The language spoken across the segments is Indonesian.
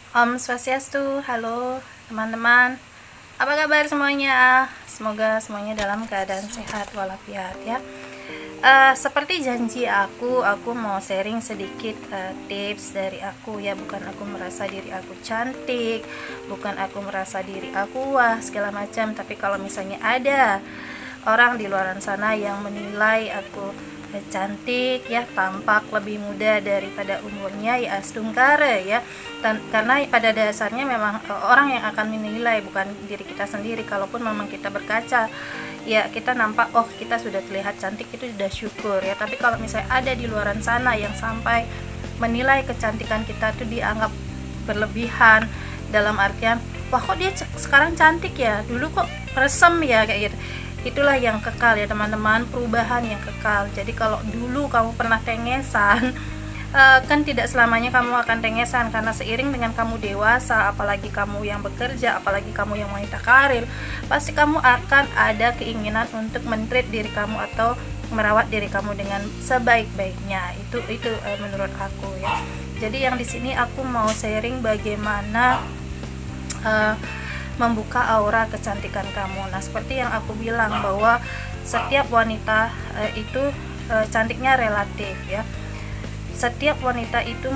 Om Swastiastu, halo teman-teman. Apa kabar semuanya? Semoga semuanya dalam keadaan sehat walafiat ya. Seperti janji aku mau sharing sedikit tips dari aku ya. Bukan aku merasa diri aku cantik, bukan aku merasa diri aku wah segala macam. Tapi kalau misalnya ada orang di luar sana yang menilai aku cantik ya, tampak lebih muda daripada umurnya ya astungkare ya. Karena pada dasarnya memang orang yang akan menilai, bukan diri kita sendiri. Kalaupun memang kita berkaca ya kita nampak oh kita sudah terlihat cantik, itu sudah syukur ya. Tapi kalau misalnya ada di luaran sana yang sampai menilai kecantikan kita tuh dianggap berlebihan, dalam artian wah kok dia sekarang cantik ya, dulu kok resem ya, kayak gitu. Itulah yang kekal ya teman-teman, perubahan yang kekal. Jadi kalau dulu kamu pernah tengesan, kan tidak selamanya kamu akan tengesan, karena seiring dengan kamu dewasa, apalagi kamu yang bekerja, apalagi kamu yang wanita karir, pasti kamu akan ada keinginan untuk men-treat diri kamu atau merawat diri kamu dengan sebaik-baiknya. Itu menurut aku ya. Jadi yang di sini aku mau sharing bagaimana membuka aura kecantikan kamu. Nah, seperti yang aku bilang bahwa setiap wanita itu cantiknya relatif ya. Setiap wanita itu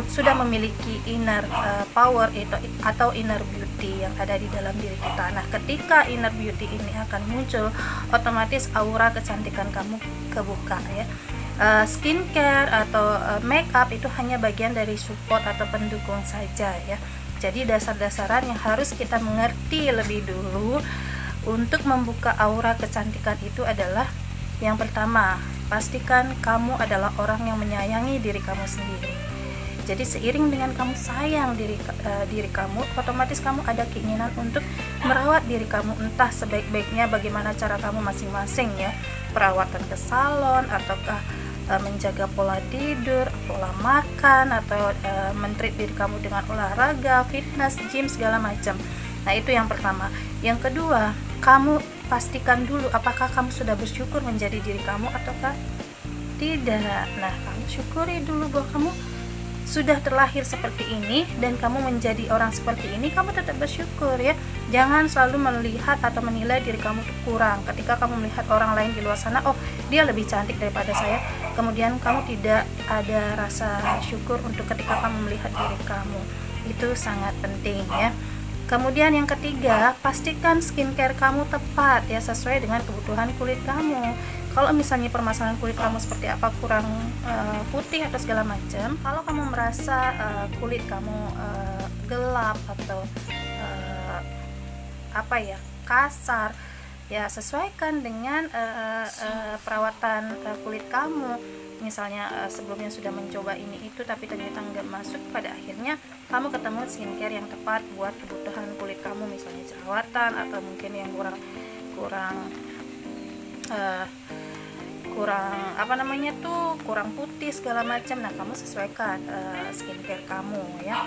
sudah memiliki inner power atau inner beauty yang ada di dalam diri kita. Nah, ketika inner beauty ini akan muncul, otomatis aura kecantikan kamu kebuka ya. Skincare atau makeup itu hanya bagian dari support atau pendukung saja ya. Jadi dasar-dasaran yang harus kita mengerti lebih dulu untuk membuka aura kecantikan itu adalah, yang pertama, pastikan kamu adalah orang yang menyayangi diri kamu sendiri. Jadi seiring dengan kamu sayang diri kamu, otomatis kamu ada keinginan untuk merawat diri kamu, entah sebaik-baiknya bagaimana cara kamu masing-masing ya. Perawatan ke salon, ataukah menjaga pola tidur, pola makan, atau men-treat diri kamu dengan olahraga, fitness, gym, segala macam. Nah, itu yang pertama. Yang kedua, kamu pastikan dulu apakah kamu sudah bersyukur menjadi diri kamu ataukah tidak. Nah, kamu syukuri dulu bahwa kamu sudah terlahir seperti ini dan kamu menjadi orang seperti ini, kamu tetap bersyukur ya. Jangan selalu melihat atau menilai diri kamu kurang. Ketika kamu melihat orang lain di luar sana, oh dia lebih cantik daripada saya, kemudian kamu tidak ada rasa syukur untuk ketika kamu melihat diri kamu. Itu sangat penting ya. Kemudian yang ketiga, pastikan skincare kamu tepat ya, sesuai dengan kebutuhan kulit kamu. Kalau misalnya permasalahan kulit kamu seperti apa, kurang putih atau segala macam, kalau kamu merasa kulit kamu gelap atau kasar ya, sesuaikan dengan perawatan kulit kamu. Misalnya sebelumnya sudah mencoba ini itu tapi ternyata nggak masuk, pada akhirnya kamu ketemu skincare yang tepat buat kebutuhan kulit kamu, misalnya jerawatan atau mungkin yang kurang putih segala macam. Nah, kamu sesuaikan skincare kamu ya.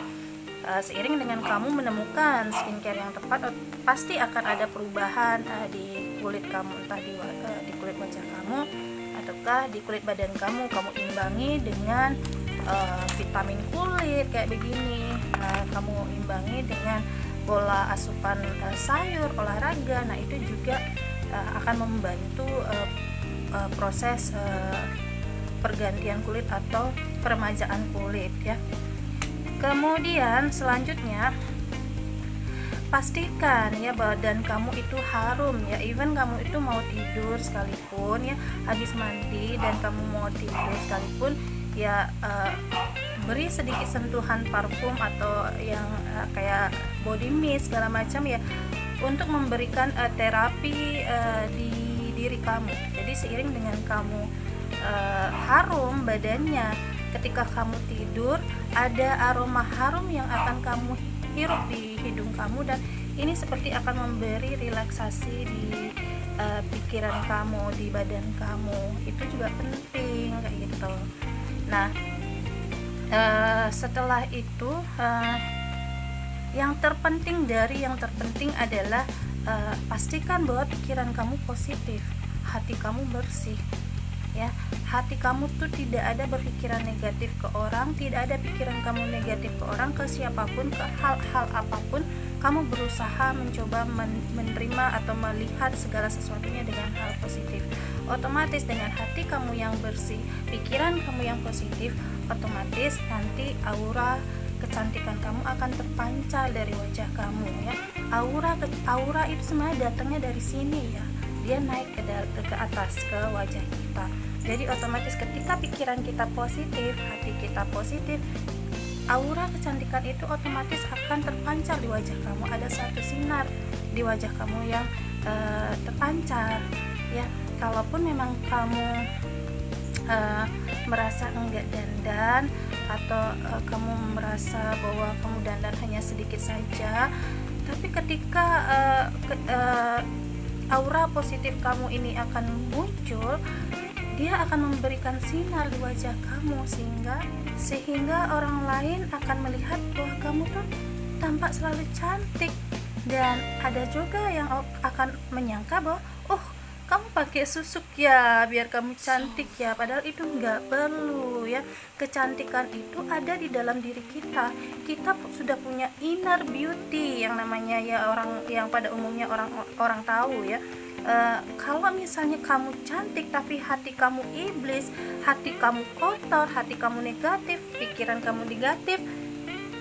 Seiring dengan kamu menemukan skincare yang tepat, pasti akan ada perubahan di kulit kamu, entah di kulit wajah kamu ataukah di kulit badan kamu. Kamu imbangi dengan vitamin kulit kayak begini. Kamu imbangi dengan pola asupan sayur, olahraga. Nah, itu juga akan membantu proses pergantian kulit atau peremajaan kulit ya. Kemudian selanjutnya, pastikan ya badan kamu itu harum ya. Even kamu itu mau tidur sekalipun ya, habis mandi dan kamu mau tidur sekalipun ya, beri sedikit sentuhan parfum atau yang kayak body mist segala macam ya, untuk memberikan terapi di diri kamu. Jadi seiring dengan kamu harum badannya, ketika kamu tidur ada aroma harum yang akan kamu hirup di hidung kamu, dan ini seperti akan memberi relaksasi di pikiran kamu, di badan kamu. Itu juga penting kayak gitu. Nah, setelah itu yang terpenting adalah pastikan bahwa pikiran kamu positif, hati kamu bersih ya. Hati kamu tuh tidak ada berpikiran negatif ke orang, tidak ada pikiran kamu negatif ke orang, ke siapapun, ke hal-hal apapun. Kamu berusaha mencoba menerima atau melihat segala sesuatunya dengan hal positif. Otomatis dengan hati kamu yang bersih, pikiran kamu yang positif, otomatis nanti aura kecantikan kamu akan terpancar dari wajah kamu, ya. Aura itu sebenarnya datangnya dari sini, ya. Dia naik ke atas, ke wajah kita. Jadi otomatis ketika pikiran kita positif, hati kita positif, aura kecantikan itu otomatis akan terpancar di wajah kamu. Ada satu sinar di wajah kamu yang terpancar, ya. Kalaupun memang kamu merasa enggak dandan, atau kamu merasa bahwa kamu dandan hanya sedikit saja, tapi ketika aura positif kamu ini akan muncul, dia akan memberikan sinar di wajah kamu, sehingga orang lain akan melihat bahwa kamu tuh tampak selalu cantik. Dan ada juga yang akan menyangka bahwa kamu pakai susuk ya biar kamu cantik ya, padahal itu nggak perlu, ya. Kecantikan itu ada di dalam diri kita. Kita sudah punya inner beauty yang namanya, ya, orang yang pada umumnya orang tahu, ya. Kalau misalnya kamu cantik tapi hati kamu iblis, hati kamu kotor, hati kamu negatif, pikiran kamu negatif,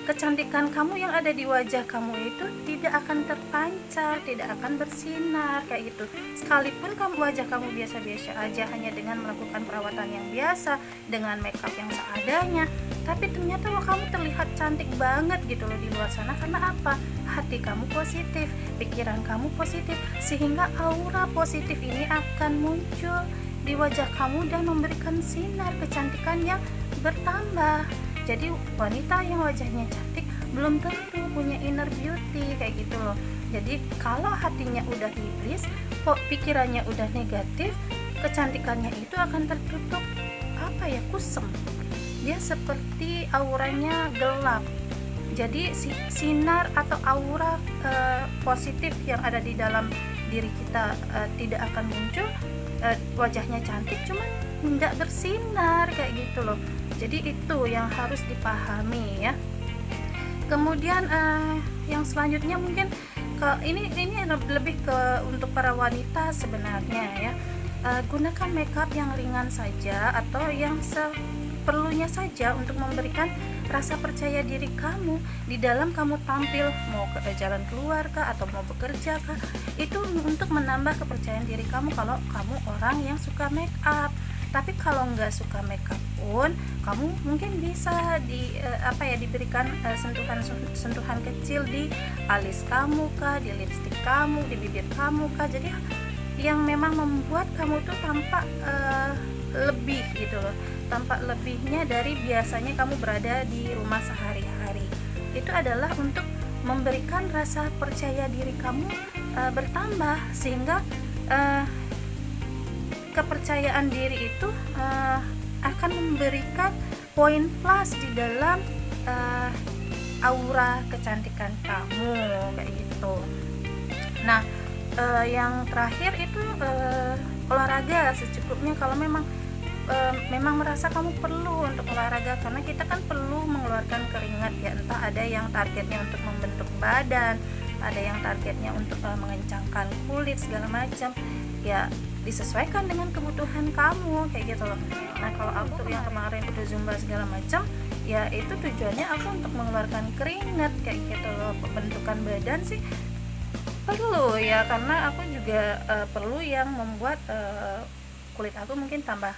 kecantikan kamu yang ada di wajah kamu itu tidak akan terpancar, tidak akan bersinar kayak gitu. Sekalipun wajah kamu biasa-biasa aja, hanya dengan melakukan perawatan yang biasa, dengan makeup yang seadanya, tapi ternyata kamu terlihat cantik banget gitu loh di luar sana. Karena apa? Hati kamu positif, pikiran kamu positif, sehingga aura positif ini akan muncul di wajah kamu dan memberikan sinar kecantikan yang bertambah. Jadi wanita yang wajahnya cantik belum tentu punya inner beauty kayak gitu loh. Jadi kalau hatinya udah iblis, pikirannya udah negatif, kecantikannya itu akan tertutup kusem. Dia seperti auranya gelap. Jadi sinar atau aura positif yang ada di dalam diri kita tidak akan muncul. Wajahnya cantik cuman nggak bersinar kayak gitu loh. Jadi itu yang harus dipahami, ya. Kemudian yang selanjutnya mungkin ini lebih ke untuk para wanita sebenarnya, ya. Gunakan makeup yang ringan saja atau yang seperlunya saja untuk memberikan rasa percaya diri kamu di dalam kamu tampil, mau ke jalan keluar kah atau mau bekerja kah, itu untuk menambah kepercayaan diri kamu kalau kamu orang yang suka makeup. Tapi kalau nggak suka makeup pun, kamu mungkin bisa diberikan sentuhan kecil di alis kamu kah, di lipstik kamu, di bibir kamu kah. Jadi yang memang membuat kamu tuh tampak lebih gitu loh, tampak lebihnya dari biasanya kamu berada di rumah sehari-hari. Itu adalah untuk memberikan rasa percaya diri kamu bertambah, sehingga kepercayaan diri itu akan memberikan poin plus di dalam aura kecantikan kamu kayak gitu. Nah, yang terakhir itu olahraga secukupnya. Kalau memang merasa kamu perlu untuk olahraga, karena kita kan perlu mengeluarkan keringat, ya. Entah ada yang targetnya untuk membentuk badan, ada yang targetnya untuk mengencangkan kulit segala macam, ya. Disesuaikan dengan kebutuhan kamu kayak gitu loh. Nah, kalau aku yang kemarin udah zumba segala macam, ya itu tujuannya aku untuk mengeluarkan keringat kayak gitu loh. Pembentukan badan sih perlu, ya, karena aku juga perlu yang membuat kulit aku mungkin tambah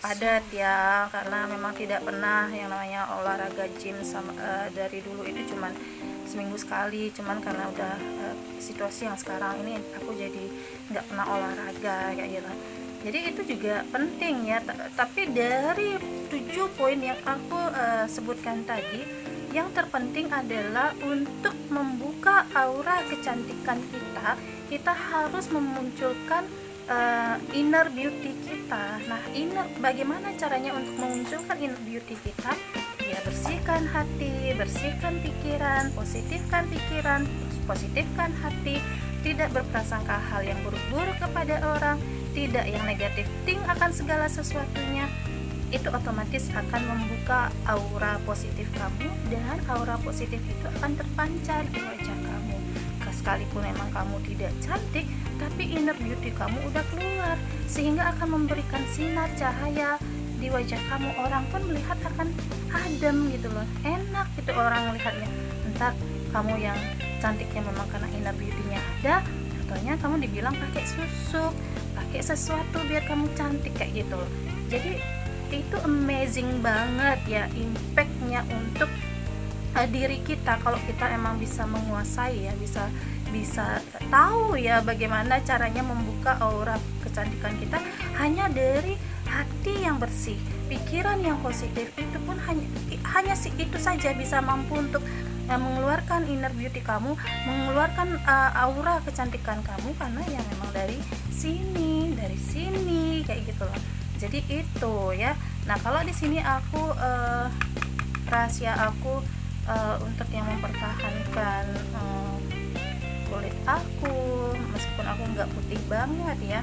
padat, ya, karena memang tidak pernah yang namanya olahraga gym dari dulu itu cuman seminggu sekali, cuman karena udah situasi yang sekarang ini aku jadi nggak pernah olahraga kayak gitu. Jadi itu juga penting, ya. Tapi dari 7 poin yang aku sebutkan tadi, yang terpenting adalah untuk membuka aura kecantikan kita harus memunculkan inner beauty kita. Nah, bagaimana caranya untuk memunculkan inner beauty kita? Ya, bersihkan hati, bersihkan pikiran, positifkan hati, tidak berprasangka hal yang buruk-buruk kepada orang, tidak yang negatif think akan segala sesuatunya, itu otomatis akan membuka aura positif kamu, dan aura positif itu akan terpancar di wajah kamu. Sekalipun memang kamu tidak cantik, tapi inner beauty kamu udah keluar, sehingga akan memberikan sinar cahaya di wajah kamu. Orang pun melihat akan adem gitu loh, enak gitu orang melihatnya. Entah kamu yang cantiknya memang karena inner beauty-nya ada, contohnya kamu dibilang pakai susu, pakai sesuatu biar kamu cantik kayak gitu loh. Jadi itu amazing banget ya impact-nya untuk diri kita, kalau kita emang bisa menguasai ya, bisa tahu ya bagaimana caranya membuka aura kecantikan kita hanya dari hati yang bersih, pikiran yang positif. Itu pun hanya itu saja bisa mampu untuk mengeluarkan inner beauty kamu, mengeluarkan aura kecantikan kamu, karena ya memang dari sini kayak gitu loh. Jadi itu ya. Nah, kalau di sini aku rahasia aku untuk yang mempertahankan kulit aku, meskipun aku nggak putih banget ya,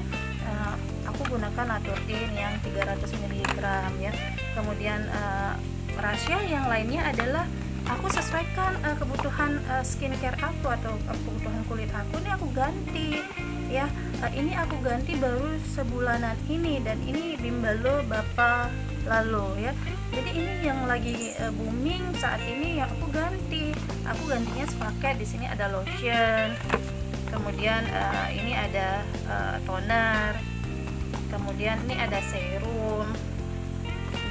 aku gunakan Naturtin yang 300 mg ya. Kemudian rahasia yang lainnya adalah aku sesuaikan kebutuhan skincare aku atau kebutuhan kulit aku. Ini aku ganti ya, ini aku ganti baru sebulanan ini, dan ini Bimbalo Bapa lalu ya. Jadi ini yang lagi booming saat ini yang aku gantinya sepaket. Di sini ada lotion, kemudian ini ada toner, kemudian ini ada serum,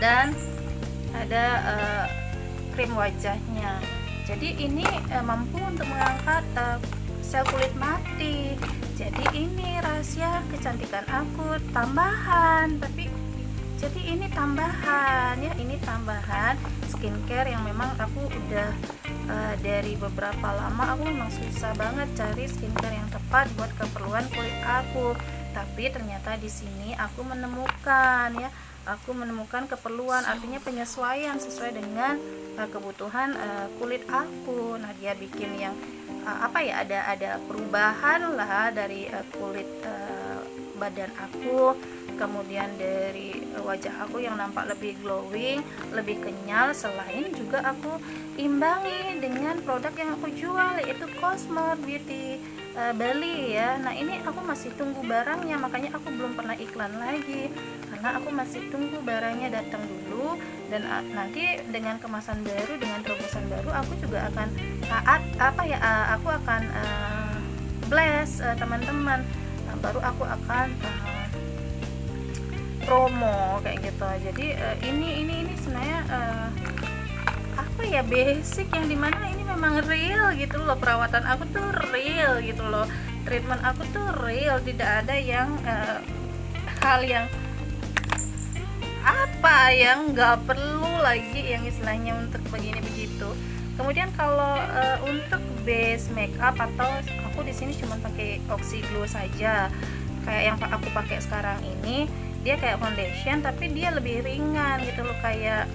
dan ada krim wajahnya. Jadi ini mampu untuk mengangkat sel kulit mati. Jadi ini rahasia kecantikan aku tambahan, jadi ini tambahan ya, ini tambahan skincare yang memang aku udah dari beberapa lama aku memang susah banget cari skincare yang tepat buat keperluan kulit aku. Tapi ternyata di sini aku menemukan keperluan, artinya penyesuaian sesuai dengan kebutuhan kulit aku. Nah, dia bikin yang ada perubahan lah dari kulit badan aku, kemudian dari wajah aku yang nampak lebih glowing, lebih kenyal. Selain juga aku imbangi dengan produk yang aku jual, yaitu Cosmore Beauty Bali ya. Nah, ini aku masih tunggu barangnya, makanya aku belum pernah iklan lagi, karena aku masih tunggu barangnya datang dulu. Dan nanti dengan kemasan baru, dengan terobosan baru, aku juga akan aku akan bless teman-teman. Baru aku akan promo kayak gitu. Jadi ini sebenarnya basic yang dimana ini memang real gitu loh. Perawatan aku tuh real gitu loh, treatment aku tuh real, tidak ada yang hal yang yang nggak perlu lagi yang istilahnya untuk begini begitu. Kemudian kalau untuk base makeup, atau aku di sini cuma pakai Oxyglow saja, kayak yang aku pakai sekarang ini. Dia kayak foundation tapi dia lebih ringan gitu loh, kayak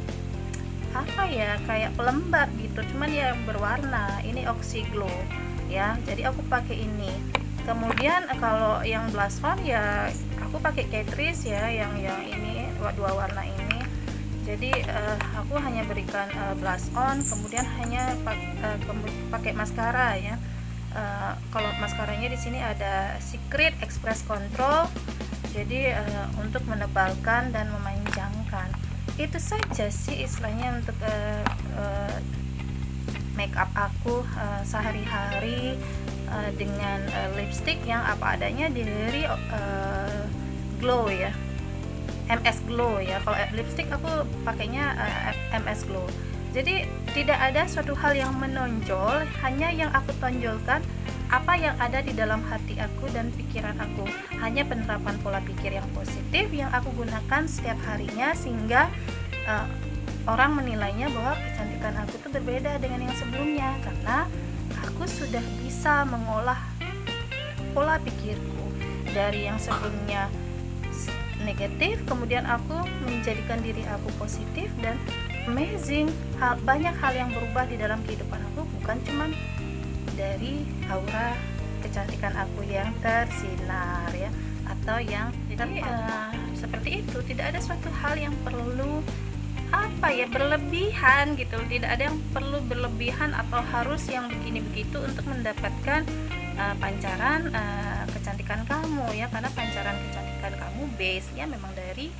kayak pelembab gitu, cuman yang berwarna. Ini Oxyglow ya, jadi aku pakai ini. Kemudian kalau yang blush on ya aku pakai Catrice ya, yang ini dua warna ini. Jadi aku hanya berikan blush on, kemudian hanya pakai maskara ya. Kalau maskaranya di sini ada Secret Express Control. Jadi untuk menebalkan dan memanjangkan. Itu saja sih istilahnya untuk make up aku sehari-hari, dengan lipstick yang apa adanya dari Glow ya, MS Glow ya. Kalau lipstick aku pakainya MS Glow. Jadi tidak ada suatu hal yang menonjol, hanya yang aku tonjolkan apa yang ada di dalam hati aku dan pikiran aku. Hanya penerapan pola pikir yang positif yang aku gunakan setiap harinya, sehingga orang menilainya bahwa kecantikan aku tuh berbeda dengan yang sebelumnya, karena aku sudah bisa mengolah pola pikirku dari yang sebelumnya negatif, kemudian aku menjadikan diri aku positif, dan amazing, banyak hal yang berubah di dalam kehidupan aku, bukan cuman dari aura kecantikan aku yang tersinar ya, atau yang Jadi seperti itu, tidak ada suatu hal yang perlu berlebihan gitu. Tidak ada yang perlu berlebihan atau harus yang begini begitu untuk mendapatkan pancaran kecantikan kamu ya, karena pancaran kecantikan kamu base-nya memang dari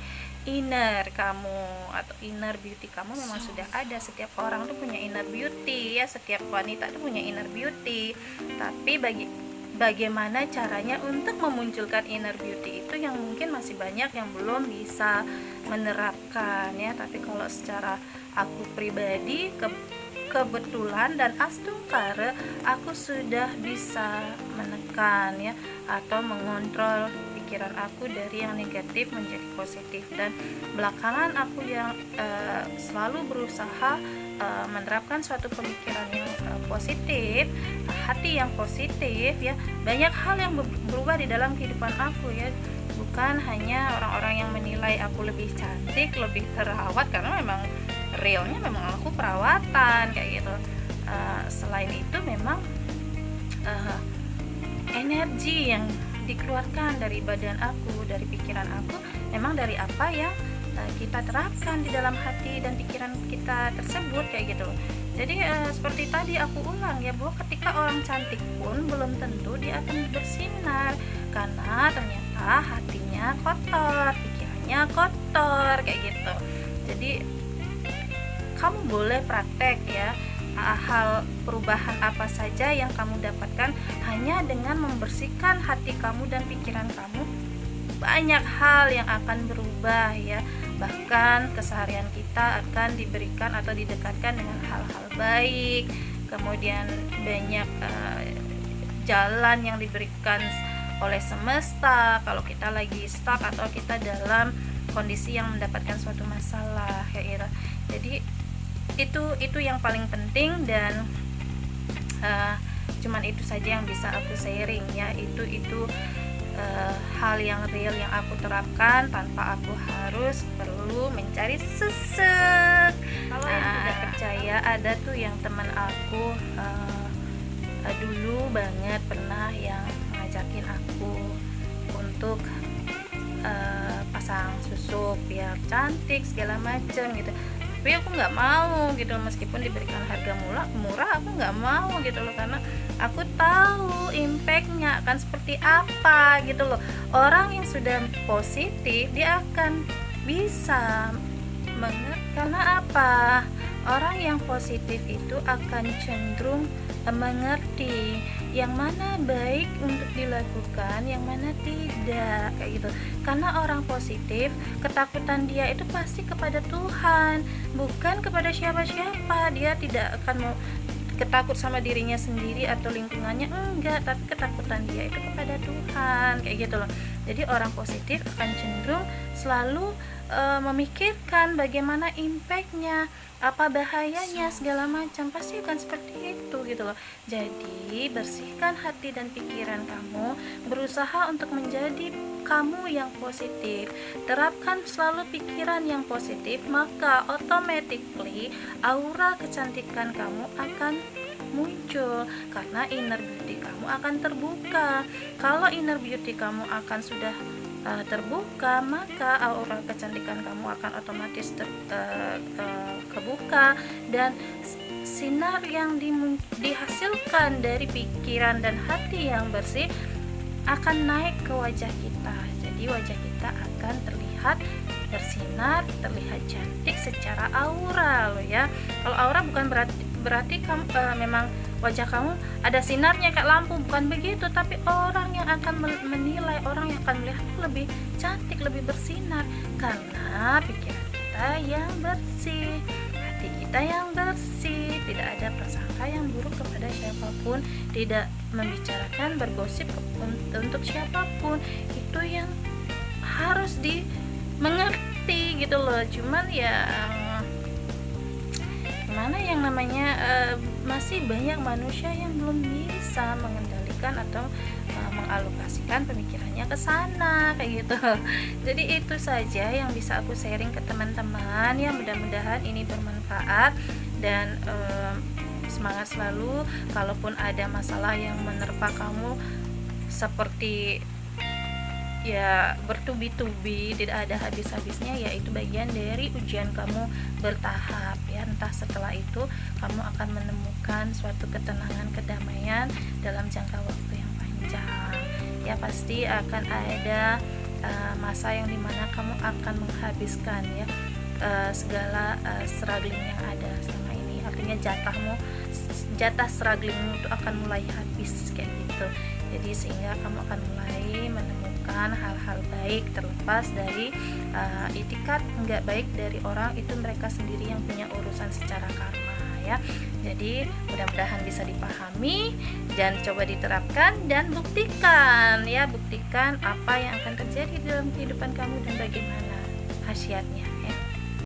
inner kamu atau inner beauty kamu memang sudah ada. Setiap orang tuh punya inner beauty ya, setiap wanita tuh punya inner beauty, tapi bagaimana caranya untuk memunculkan inner beauty itu yang mungkin masih banyak yang belum bisa menerapkan ya. Tapi kalau secara aku pribadi kebetulan dan astungkara aku sudah bisa menekan ya atau mengontrol pikiran aku dari yang negatif menjadi positif, dan belakangan aku yang selalu berusaha menerapkan suatu pemikiran yang positif, hati yang positif ya. Banyak hal yang berubah di dalam kehidupan aku ya, bukan hanya orang-orang yang menilai aku lebih cantik, lebih terawat, karena memang realnya memang aku perawatan kayak gitu. Selain itu memang energi yang dikeluarkan dari badan aku, dari pikiran aku, memang dari apa yang kita terapkan di dalam hati dan pikiran kita tersebut kayak gitu. Jadi seperti tadi aku ulang ya, bahwa ketika orang cantik pun belum tentu dia akan bersinar, karena ternyata hatinya kotor, pikirannya kotor kayak gitu. Jadi kamu boleh praktek ya, hal perubahan apa saja yang kamu dapatkan hanya dengan membersihkan hati kamu dan pikiran kamu. Banyak hal yang akan berubah ya, bahkan keseharian kita akan diberikan atau didekatkan dengan hal-hal baik. Kemudian banyak jalan yang diberikan oleh semesta kalau kita lagi stuck atau kita dalam kondisi yang mendapatkan suatu masalah kayak gitu. Jadi itu yang paling penting, dan cuman itu saja yang bisa aku sharing ya. Itu hal yang real yang aku terapkan tanpa aku harus perlu mencari sesek. Kalau yang tidak percaya, ada tuh yang teman aku dulu banget pernah yang ngajakin aku untuk pasang susuk biar cantik segala macam gitu, tapi aku nggak mau gitu, meskipun diberikan harga murah aku nggak mau gitu loh, karena aku tahu impactnya akan seperti apa gitu loh. Orang yang sudah positif dia akan bisa mengerti, karena apa, orang yang positif itu akan cenderung mengerti yang mana baik untuk dilakukan, yang mana tidak kayak gitu. Karena orang positif, ketakutan dia itu pasti kepada Tuhan, bukan kepada siapa-siapa. Dia tidak akan mau ketakut sama dirinya sendiri atau lingkungannya, enggak, tapi ketakutan dia itu kepada Tuhan kayak gitu loh. Jadi orang positif akan cenderung selalu memikirkan bagaimana impactnya, apa bahayanya segala macam, pasti akan seperti itu gitu loh. Jadi bersihkan hati dan pikiran kamu, berusaha untuk menjadi kamu yang positif, terapkan selalu pikiran yang positif, maka automatically aura kecantikan kamu akan muncul, karena inner beauty kamu akan terbuka. Kalau inner beauty kamu akan sudah terbuka, maka aura kecantikan kamu akan otomatis kebuka, dan sinar yang dihasilkan dari pikiran dan hati yang bersih akan naik ke wajah kita. Jadi wajah kita akan terlihat bersinar, terlihat cantik secara aura loh ya. Kalau aura bukan berarti kamu memang wajah kamu ada sinarnya kayak lampu, bukan begitu, tapi orang yang akan menilai, orang yang akan melihat lebih cantik, lebih bersinar, karena pikiran kita yang bersih, hati kita yang bersih, tidak ada prasangka yang buruk kepada siapapun, tidak membicarakan, bergosip untuk siapapun. Itu yang harus dimengerti gitu loh. Cuman ya mana yang namanya masih banyak manusia yang belum bisa mengendalikan atau mengalokasikan pemikirannya ke sana kayak gitu. Jadi itu saja yang bisa aku sharing ke teman-teman ya, mudah-mudahan ini bermanfaat, dan semangat selalu. Kalaupun ada masalah yang menerpa kamu seperti ya bertubi-tubi, tidak ada habis-habisnya, yaitu bagian dari ujian kamu bertahap ya. Entah setelah itu kamu akan menemukan suatu ketenangan, kedamaian dalam jangka waktu yang panjang ya. Pasti akan ada masa yang dimana kamu akan menghabiskan ya segala struggling yang ada selama ini. Artinya jatah strugglingmu itu akan mulai habis kayak gitu. Jadi sehingga kamu akan mulai menemukan hal-hal baik, terlepas dari itikat enggak baik dari orang, itu mereka sendiri yang punya urusan secara karma ya. Jadi mudah-mudahan bisa dipahami dan coba diterapkan dan buktikan apa yang akan terjadi dalam kehidupan kamu dan bagaimana khasiatnya.